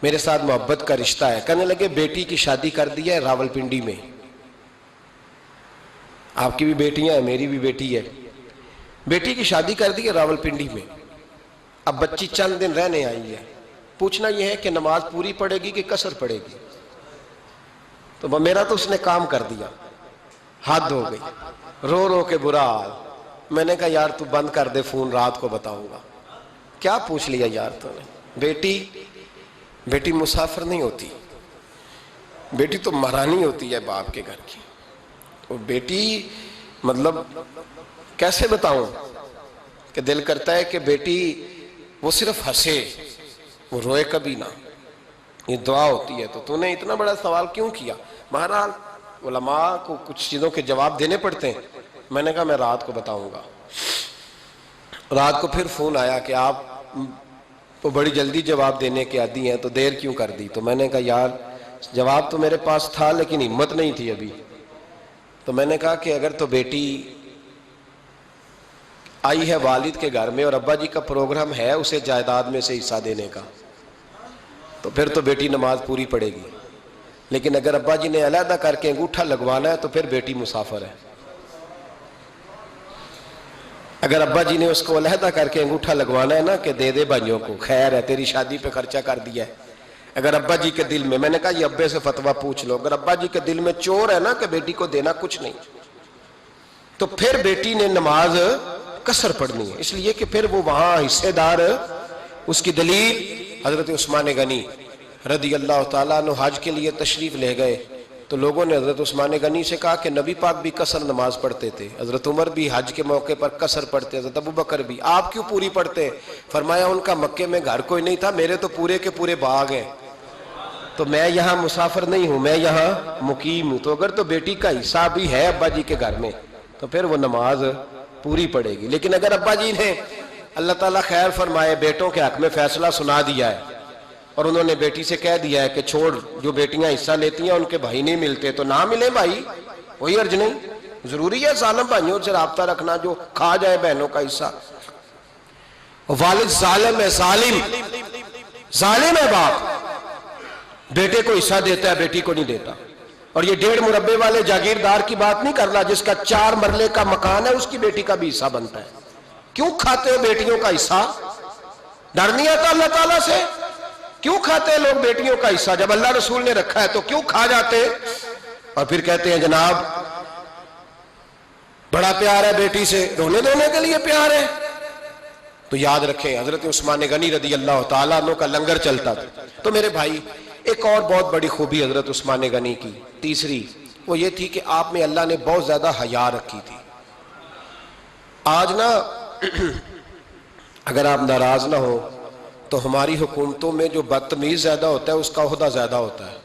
میرے ساتھ محبت کا رشتہ ہے، کہنے لگے بیٹی کی شادی کر دی ہے راولپنڈی میں، آپ کی بھی بیٹیاں ہیں میری بھی بیٹی ہے، بیٹی کی شادی کر دی ہے راولپنڈی میں، اب بچی چند دن رہنے آئی ہے، پوچھنا یہ ہے کہ نماز پوری پڑے گی کہ قصر پڑے گی؟ تو میرا تو اس نے کام کر دیا، حد ہو گئی، رو رو کے برا حال۔ میں نے کہا یار تو بند کر دے فون، رات کو بتاؤں گا۔ کیا پوچھ لیا یار تو نے؟ بیٹی مسافر نہیں ہوتی، بیٹی تو مہرانی ہوتی ہے باپ کے گھر کی، وہ بیٹی مطلب کیسے بتاؤں کہ دل کرتا ہے کہ بیٹی وہ صرف ہنسے، وہ روئے کبھی نہ، یہ دعا ہوتی ہے۔ تو نے اتنا بڑا سوال کیوں کیا؟ بہرحال علماء کو کچھ چیزوں کے جواب دینے پڑتے ہیں۔ میں نے کہا میں رات کو بتاؤں گا۔ رات کو پھر فون آیا کہ آپ وہ بڑی جلدی جواب دینے کے عادی ہیں تو دیر کیوں کر دی؟ تو میں نے کہا یار جواب تو میرے پاس تھا لیکن ہمت نہیں تھی ابھی۔ تو میں نے کہا کہ اگر تو بیٹی آئی ہے والد کے گھر میں اور ابا جی کا پروگرام ہے اسے جائیداد میں سے حصہ دینے کا، تو پھر تو بیٹی نماز پوری پڑے گی، لیکن اگر ابا جی نے علیحدہ کر کے انگوٹھا لگوانا ہے تو پھر بیٹی مسافر ہے۔ اگر ابا جی نے اس کو علیحدہ کر کے انگوٹھا لگوانا ہے نا کہ دے دے بھائیوں کو، خیر ہے تیری شادی پہ خرچہ کر دیا ہے، اگر ابا جی کے دل میں نے کہا یہ ابے سے فتویٰ پوچھ لو، اگر ابا جی کے دل میں چور ہے نا کہ بیٹی کو دینا کچھ نہیں، تو پھر بیٹی نے نماز قصر پڑھنی ہے، اس لیے کہ پھر وہ وہاں حصے دار۔ اس کی دلیل حضرت عثمان غنی رضی اللہ تعالیٰ عنہ حج کے لیے تشریف لے گئے تو لوگوں نے حضرت عثمان غنی سے کہا کہ نبی پاک بھی قصر نماز پڑھتے تھے، حضرت عمر بھی حج کے موقع پر قصر پڑھتے، حضرت ابو بکر بھی، آپ کیوں پوری پڑھتے؟ فرمایا ان کا مکے میں گھر کوئی نہیں تھا، میرے تو پورے کے پورے باغ ہیں، تو میں یہاں مسافر نہیں ہوں، میں یہاں مقیم ہوں، تو اگر تو بیٹی کا حصہ بھی ہے ابا جی کے گھر میں تو پھر وہ نماز پوری پڑے گی۔ لیکن اگر ابا جی نے اللہ تعالیٰ خیر فرمائے بیٹوں کے حق میں فیصلہ سنا دیا ہے اور انہوں نے بیٹی سے کہہ دیا ہے کہ چھوڑ، جو بیٹیاں حصہ لیتی ہیں ان کے بھائی نہیں ملتے تو نہ ملے بھائی، کوئی عرض نہیں، ضروری ہے ظالم بھائیوں سے رابطہ رکھنا جو کھا جائے بہنوں کا حصہ۔ والد ظالم ہے، ظالم ہے باپ، بیٹے کو حصہ دیتا ہے بیٹی کو نہیں دیتا۔ اور یہ 1.5 مربے والے جاگیردار کی بات نہیں کر رہا، جس کا 4 مرلے کا مکان ہے اس کی بیٹی کا بھی حصہ بنتا ہے۔ کیوں کھاتے ہو بیٹیوں کا حصہ؟ ڈر نہیں آتا اللہ تعالیٰ سے؟ کیوں کھاتے ہیں لوگ بیٹیوں کا حصہ؟ جب اللہ رسول نے رکھا ہے تو کیوں کھا جاتے؟ اور پھر کہتے ہیں جناب بڑا پیار ہے بیٹی سے، رونے دھونے کے لیے پیار ہے۔ تو یاد رکھیں حضرت عثمان غنی رضی اللہ تعالیٰ عنہ کا لنگر چلتا تھا۔ تو میرے بھائی ایک اور بہت بڑی خوبی حضرت عثمان غنی کی تیسری وہ یہ تھی کہ آپ میں اللہ نے بہت زیادہ حیا رکھی تھی۔ آج نا اگر آپ ناراض نہ ہو تو ہماری حکومتوں میں جو بدتمیز زیادہ ہوتا ہے اس کا عہدہ زیادہ ہوتا ہے،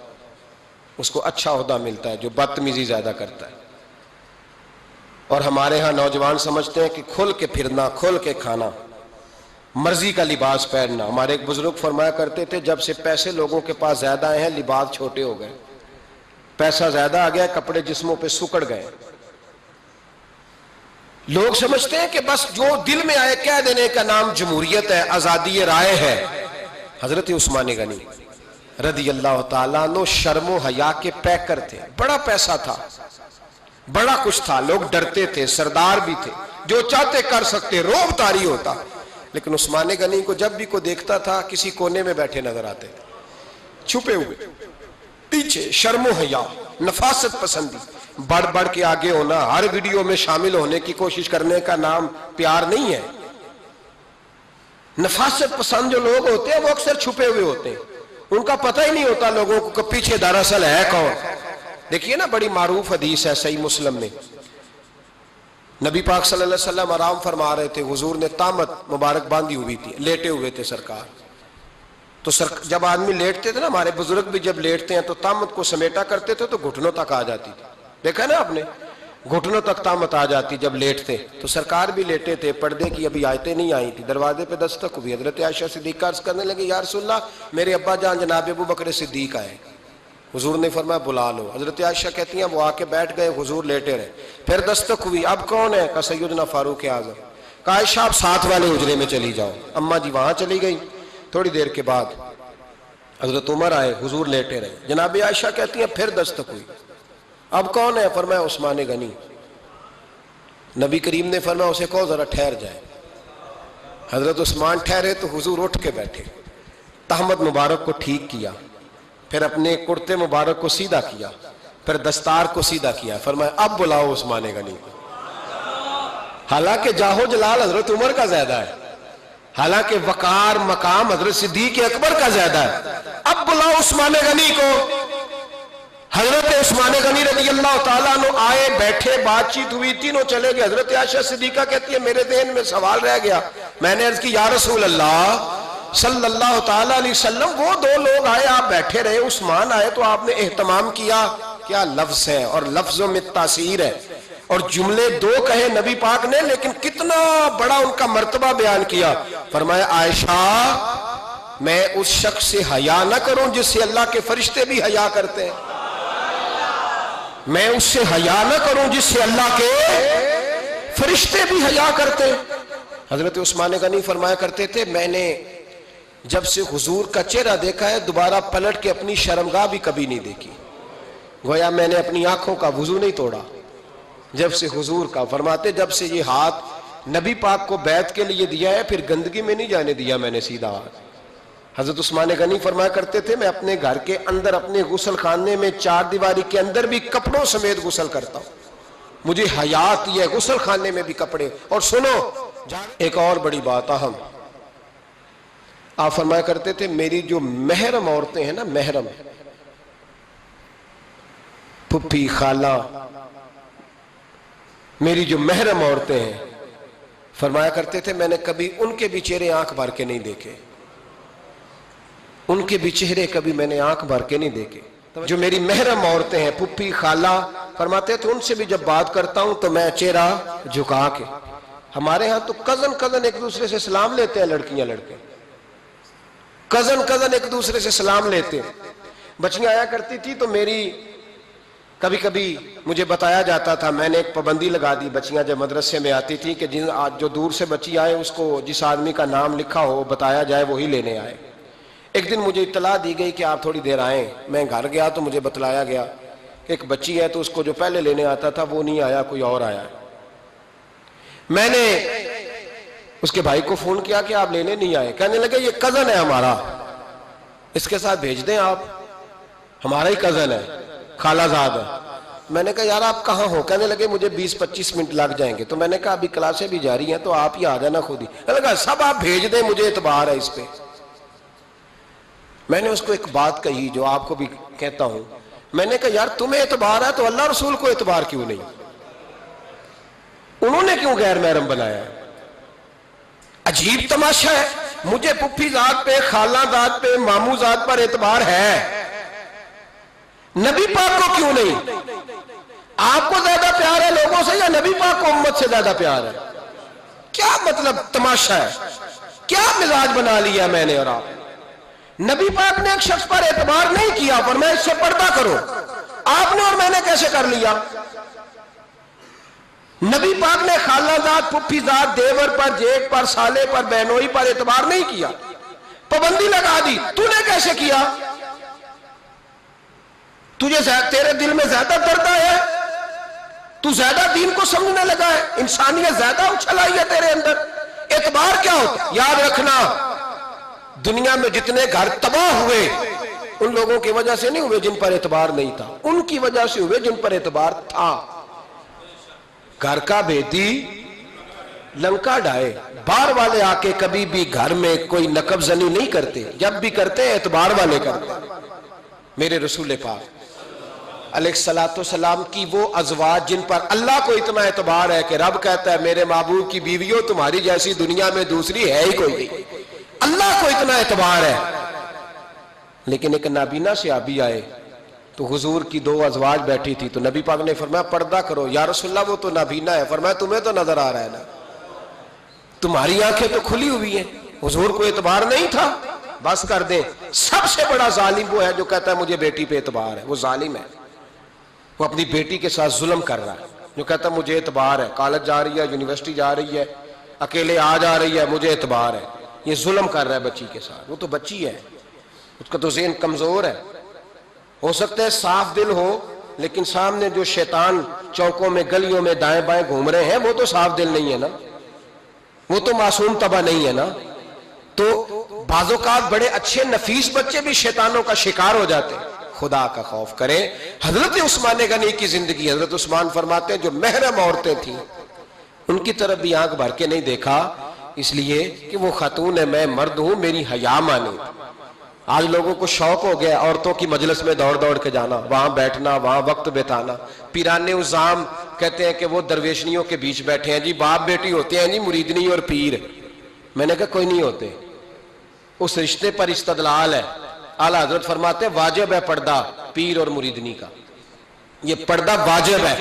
اس کو اچھا عہدہ ملتا ہے جو بدتمیزی زیادہ کرتا ہے۔ اور ہمارے ہاں نوجوان سمجھتے ہیں کہ کھل کے پھرنا، کھل کے کھانا، مرضی کا لباس پہننا۔ ہمارے ایک بزرگ فرمایا کرتے تھے جب سے پیسے لوگوں کے پاس زیادہ آئے ہیں لباس چھوٹے ہو گئے، پیسہ زیادہ آ گیا کپڑے جسموں پہ سکڑ گئے۔ لوگ سمجھتے ہیں کہ بس جو دل میں آئے کہہ دینے کا نام جمہوریت ہے، آزادی رائے ہے۔ حضرت عثمان غنی رضی اللہ تعالیٰ عنہ شرم و حیا کے پیکر تھے، بڑا پیسہ تھا، بڑا کچھ تھا، لوگ ڈرتے تھے، سردار بھی تھے، جو چاہتے کر سکتے، روب طاری ہوتا۔ لیکن عثمان غنی کو جب بھی کوئی دیکھتا تھا کسی کونے میں بیٹھے نظر آتے، چھپے ہوئے، پیچھے، شرم و حیا، نفاست پسندی، بڑھ بڑھ کے آگے ہونا، ہر ویڈیو میں شامل ہونے کی کوشش کرنے کا نام پیار نہیں ہے۔ نفاست پسند جو لوگ ہوتے ہیں وہ اکثر چھپے ہوئے ہوتے ہیں، ان کا پتہ ہی نہیں ہوتا لوگوں کو کہ پیچھے دراصل ہے کون۔ دیکھیے نا بڑی معروف حدیث ہے صحیح مسلم میں، نبی پاک صلی اللہ علیہ وسلم آرام فرما رہے تھے، حضور نے تامت مبارک باندھی ہوئی تھی، لیٹے ہوئے تھے سرکار۔ تو جب آدمی لیٹتے تھے نا، ہمارے بزرگ بھی جب لیٹتے ہیں تو تامت کو سمیٹا کرتے تھے تو گھٹنوں تک آ جاتی تھی، دیکھا نا آپ نے، گھٹنوں تک تامت آ جاتی جب لیٹتے۔ تو سرکار بھی لیٹے تھے، پردے کی ابھی آیتیں نہیں آئی تھی، دروازے پہ دستک ہوئی، حضرت عائشہ صدیقہ عرض کرنے لگے یا رسول اللہ میرے ابا جان جناب ابو بکر صدیق آئے۔ حضور نے فرمایا بلا لو۔ حضرت عائشہ کہتی ہیں وہ آ کے بیٹھ گئے، حضور لیٹے رہے، پھر دستک ہوئی، اب کون ہے؟ کہا سیدنا فاروق اعظم۔ کہا عائشہ آپ ساتھ والے حجرے میں چلی جاؤ۔ اماں جی وہاں چلی گئی۔ تھوڑی دیر کے بعد حضرت عمر آئے، حضور لیٹے رہے، جناب عائشہ کہتی ہیں پھر دستک ہوئی، اب کون ہے؟ فرمایا عثمان غنی۔ نبی کریم نے فرمایا اسے کہو ذرا ٹھہر جائے۔ حضرت عثمان ٹھہرے تو حضور اٹھ کے بیٹھے، تہمت مبارک کو ٹھیک کیا، پھر اپنے کرتے مبارک کو سیدھا کیا، پھر دستار کو سیدھا کیا، فرمایا اب بلاؤ عثمان غنی کو۔ حالانکہ جاہو جلال حضرت عمر کا زیادہ ہے، حالانکہ وقار مقام حضرت صدیق اکبر کا زیادہ ہے، اب بلاؤ عثمان غنی کو۔ حضرت عثمان غنی رضی اللہ تعالیٰ عنہ آئے، بیٹھے، بات چیت ہوئی، تینوں چلے گئے۔ حضرت عائشہ صدیقہ کہتی ہے میرے ذہن میں سوال رہ گیا، میں نے عرض کی یا رسول اللہ صلی اللہ تعالیٰ علیہ وسلم وہ دو لوگ آئے، آپ بیٹھے رہے، عثمان آئے تو آپ نے اہتمام کیا، کیا لفظ ہے، اور لفظوں میں تاثیر ہے، اور جملے دو کہے نبی پاک نے لیکن کتنا بڑا ان کا مرتبہ بیان کیا۔ فرمایا عائشہ میں اس شخص سے حیا نہ کروں جس سے اللہ کے فرشتے بھی حیا کرتے ہیں، میں اس سے حیا نہ کروں جس سے اللہ کے فرشتے بھی حیا کرتے ہیں۔ حضرت عثمان غنی فرمایا کرتے تھے میں نے جب سے حضور کا چہرہ دیکھا ہے دوبارہ پلٹ کے اپنی شرمگاہ بھی کبھی نہیں دیکھی، گویا میں نے اپنی آنکھوں کا وضو نہیں توڑا جب سے حضور کا۔ فرماتے جب سے یہ ہاتھ نبی پاک کو بیعت کے لیے دیا ہے پھر گندگی میں نہیں جانے دیا میں نے سیدھا ہاتھ۔ حضرت عثمان غنی فرمایا کرتے تھے میں اپنے گھر کے اندر اپنے غسل خانے میں 4 دیواری کے اندر بھی کپڑوں سمیت غسل کرتا ہوں، مجھے حیا آتی ہے غسل خانے میں بھی کپڑے. اور سنو ایک اور بڑی بات اہم، آپ فرمایا کرتے تھے میری جو محرم عورتیں ہیں نا، محرم پھپھی خالہ، میری جو محرم عورتیں ہیں، فرمایا کرتے تھے میں نے کبھی ان کے بھی چہرے آنکھ بھر کے نہیں دیکھے، ان کے بھی چہرے کبھی میں نے آنکھ بھر کے نہیں دیکھے. جو میری محرم عورتیں ہیں پھپھی خالہ، فرماتے تھے ان سے بھی جب بات کرتا ہوں تو میں چہرہ جھکا کے. ہمارے ہاں تو کزن ایک دوسرے سے سلام لیتے ہیں، لڑکیاں لڑکے کزن ایک دوسرے سے سلام لیتے ہیں. بچیاں آیا کرتی تھی تو میری کبھی کبھی مجھے بتایا جاتا تھا، میں نے ایک پابندی لگا دی، بچیاں جب مدرسے میں آتی تھی کہ جو دور سے بچی آئے اس کو جس آدمی کا نام لکھا ہو بتایا جائے وہی لینے آئے. ایک دن مجھے اطلاع دی گئی کہ آپ تھوڑی دیر آئیں. میں گھر گیا تو مجھے بتلایا گیا کہ ایک بچی ہے تو اس کو جو پہلے لینے آتا تھا وہ نہیں آیا، کوئی اور آیا. میں نے اس کے بھائی کو فون کیا کہ آپ لینے نہیں آئے. کہنے لگے یہ کزن ہے ہمارا، اس کے ساتھ بھیج دیں، آپ ہمارا ہی کزن ہے، خالہ زاد ہے. میں نے کہا یار آپ کہاں ہو؟ کہنے لگے مجھے 20-25 منٹ لگ جائیں گے. تو میں نے کہا ابھی کلاسیں بھی جاری ہیں تو آپ ہی آ جانا خود ہی. میں نے کہا سب آپ بھیج دیں، مجھے اعتبار ہے اس پہ. میں نے اس کو ایک بات کہی جو آپ کو بھی کہتا ہوں، میں نے کہا یار تمہیں اعتبار ہے تو اللہ رسول کو اعتبار کیوں نہیں؟ انہوں نے کیوں غیر محرم بنایا ہے؟ عجیب تماشا ہے. مجھے پھپھی ذات پہ، خالہ ذات پہ، ماموں ذات پر اعتبار ہے، نبی پاک کو کیوں نہیں؟ آپ کو زیادہ پیار ہے لوگوں سے یا نبی پاک کو امت سے زیادہ پیار ہے؟ کیا مطلب تماشا ہے؟ کیا مزاج بنا لیا میں نے اور آپ؟ نبی پاک نے ایک شخص پر اعتبار نہیں کیا، فرمایا اس سے پردہ کرو. آپ نے اور میں نے کیسے کر لیا؟ نبی پاک نے خالہ ذات، پھپھی ذات، دیور پر، جیٹ پر، سالے پر، بہنوئی پر اعتبار نہیں کیا، پابندی لگا دی. تو نے کیسے کیا؟ تیرے دل میں زیادہ درد ہے، تو زیادہ دین کو سمجھنے لگا ہے، انسانیت زیادہ اچھل آئی ہے تیرے اندر. اعتبار کیا ہوتا؟ یاد رکھنا دنیا میں جتنے گھر تباہ ہوئے ان لوگوں کی وجہ سے نہیں ہوئے جن پر اعتبار نہیں تھا، ان کی وجہ سے ہوئے جن پر اعتبار تھا. گھر کا بیٹی لنکا ڈھائے، باہر والے آ کے کبھی بھی گھر میں کوئی نقب زنی نہیں کرتے، جب بھی کرتے اعتبار والے کرتے. میرے رسول پاک علیہ السلام کی وہ ازواج جن پر اللہ کو اتنا اعتبار ہے کہ رب کہتا ہے میرے محبوب کی بیویوں تمہاری جیسی دنیا میں دوسری ہے ہی کوئی نہیں. اللہ کو اتنا اعتبار ہے. لیکن ایک نابینا صحابی آئے تو حضور کی 2 ازواج بیٹھی تھی تو نبی پاک نے فرمایا پردہ کرو. یا رسول اللہ وہ تو نابینا ہے. فرمایا تمہیں تو نظر آ رہا ہے نا، تمہاری آنکھیں تو کھلی ہوئی ہیں. حضور کو اعتبار نہیں تھا. بس کر دیں. سب سے بڑا ظالم وہ ہے جو کہتا ہے مجھے بیٹی پہ اعتبار ہے. وہ ظالم ہے، وہ اپنی بیٹی کے ساتھ ظلم کر رہا ہے. جو کہتا ہے مجھے اعتبار ہے، کالج جا رہی ہے، یونیورسٹی جا رہی ہے، اکیلے آ جا رہی ہے، مجھے اعتبار ہے. یہ ظلم کر رہا ہے بچی کے ساتھ. وہ تو بچی ہے، اس کا تو ذہن کمزور ہے. ہو سکتا ہے صاف دل ہو لیکن سامنے جو شیطان چوکوں میں گلیوں میں دائیں بائیں گھوم رہے ہیں وہ تو صاف دل نہیں ہے نا، وہ تو معصوم طبع نہیں ہے نا. تو بعض اوقات بڑے اچھے نفیس بچے بھی شیطانوں کا شکار ہو جاتے ہیں. خدا کا خوف کریں. حضرت عثمان غنی کی زندگی، حضرت عثمان فرماتے ہیں جو محرم عورتیں تھیں ان کی طرف بھی آنکھ بھر کے نہیں دیکھا، اس لیے کہ وہ خاتون ہے، میں مرد ہوں، میری حیا مانی. آج لوگوں کو شوق ہو گیا عورتوں کی مجلس میں دوڑ دوڑ کے جانا، وہاں بیٹھنا، وہاں وقت بتانا. پیرانے عظام کہتے ہیں کہ وہ درویشنیوں کے بیچ بیٹھے ہیں جی، باپ بیٹی ہوتے ہیں جی، مریدنی اور پیر. میں نے کہا کوئی نہیں ہوتے. اس رشتے پر استدلال ہے. اعلیٰ حضرت فرماتے ہیں واجب ہے پردہ پیر اور مریدنی کا، یہ پردہ واجب ہے.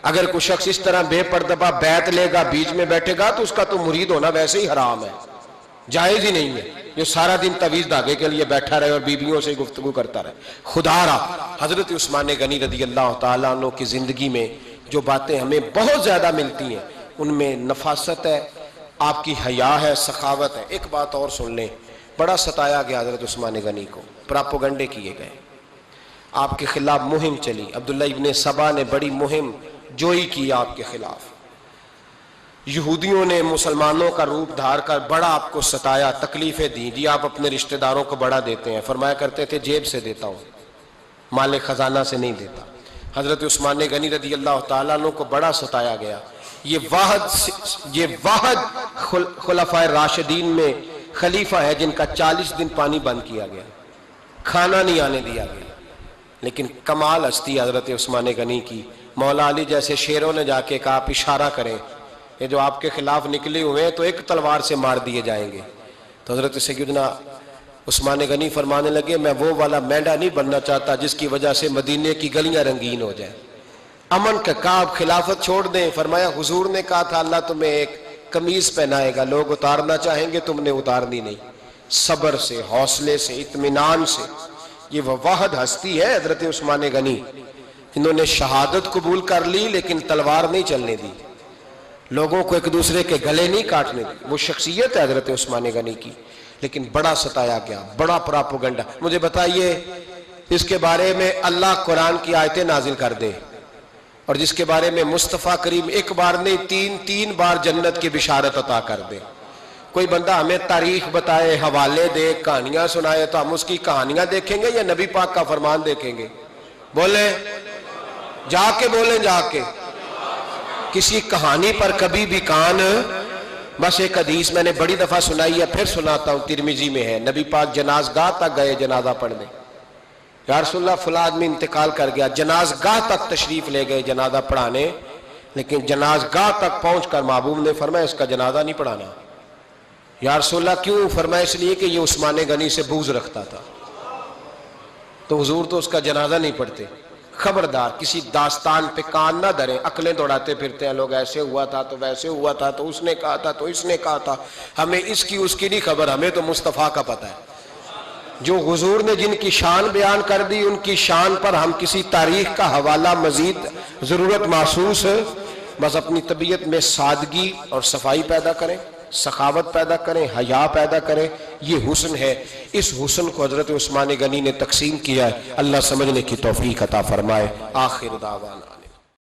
اگر کوئی شخص اس طرح بے پردہ بیعت لے گا، بیچ میں بیٹھے گا تو اس کا تو مرید ہونا ویسے ہی حرام ہے، جائز ہی نہیں ہے. جو سارا دن تویز دھاگے کے لیے بیٹھا رہے اور بیویوں سے گفتگو کرتا رہے. خدا را حضرت عثمان غنی رضی اللہ تعالیٰ عنہ کی زندگی میں جو باتیں ہمیں بہت زیادہ ملتی ہیں ان میں نفاست ہے، آپ کی حیا ہے، سخاوت ہے. ایک بات اور سن لیں، بڑا ستایا گیا حضرت عثمان غنی کو، پراپوگنڈے کیے گئے، آپ کے خلاف مہم چلی. عبداللہ ابن سبا نے بڑی مہم جوئی کی آپ کے خلاف. یہودیوں نے مسلمانوں کا روپ دھار کر بڑا آپ کو ستایا، تکلیفیں دیں. جی آپ اپنے رشتہ داروں کو بڑا دیتے ہیں. فرمایا کرتے تھے جیب سے دیتا ہوں، مال خزانہ سے نہیں دیتا. حضرت عثمان غنی رضی اللہ تعالیٰ عنہ کو بڑا ستایا گیا. یہ واحد خلفائے راشدین میں خلیفہ ہے جن کا 40 دن پانی بند کیا گیا، کھانا نہیں آنے دیا گیا. لیکن کمال ہستی حضرت عثمان غنی کی. مولا علی جیسے شیروں نے جا کے کہا آپ اشارہ کریں، یہ جو آپ کے خلاف نکلے ہوئے ہیں تو ایک تلوار سے مار دیے جائیں گے. تو حضرت سیدنا عثمان غنی فرمانے لگے میں وہ والا مینڈا نہیں بننا چاہتا جس کی وجہ سے مدینے کی گلیاں رنگین ہو جائیں. امن کا کہا آپ خلافت چھوڑ دیں. فرمایا حضور نے کہا تھا اللہ تمہیں ایک قمیض پہنائے گا، لوگ اتارنا چاہیں گے تم نے اتارنی نہیں. صبر سے، حوصلے سے، اطمینان سے. یہ وہ واحد ہستی ہے حضرت عثمان غنی جنہوں نے شہادت قبول کر لی لیکن تلوار نہیں چلنے دی، لوگوں کو ایک دوسرے کے گلے نہیں کاٹنے دی. وہ شخصیت ہے حضرت عثمان غنی کی. لیکن بڑا ستایا گیا، بڑا پراپوگنڈا. مجھے بتائیے اس کے بارے میں اللہ قرآن کی آیتیں نازل کر دے اور جس کے بارے میں مصطفیٰ کریم ایک بار نہیں تین بار جنت کی بشارت عطا کر دے. کوئی بندہ ہمیں تاریخ بتائے، حوالے دے، کہانیاں سنائے تو ہم اس کی کہانیاں دیکھیں گے یا نبی پاک کا فرمان دیکھیں گے؟ بولیں، جا کے بولیں، جا کے. کسی کہانی پر کبھی بھی کان. بس ایک حدیث میں نے بڑی دفعہ سنائی ہے، پھر سناتا ہوں، ترمذی میں ہے. نبی پاک جنازگاہ تک گئے جنازہ پڑھنے. یا رسول اللہ فلاں آدمی انتقال کر گیا. جنازگاہ تک تشریف لے گئے جنازہ پڑھانے، لیکن جنازگاہ تک پہنچ کر محبوب نے فرمایا اس کا جنازہ نہیں پڑھانا. یا رسول اللہ کیوں؟ فرمایا اس لیے کہ یہ عثمان غنی سے بغض رکھتا تھا. تو حضور تو اس کا جنازہ نہیں پڑھتے. خبردار کسی داستان پہ کان نہ دھریں. عقلیں دوڑاتے پھرتے ہیں لوگ، ایسے ہوا تھا تو ویسے ہوا تھا تو اس نے کہا تھا تو اس نے کہا تھا. ہمیں اس کی اس کی نہیں خبر، ہمیں تو مصطفیٰ کا پتہ ہے. جو حضور نے جن کی شان بیان کر دی ان کی شان پر ہم کسی تاریخ کا حوالہ مزید ضرورت محسوس ہے. بس اپنی طبیعت میں سادگی اور صفائی پیدا کریں، سخاوت پیدا کریں، حیا پیدا کریں. یہ حسن ہے. اس حسن کو حضرت عثمان غنی نے تقسیم کیا ہے. اللہ سمجھنے کی توفیق عطا فرمائے. آخر دعوانا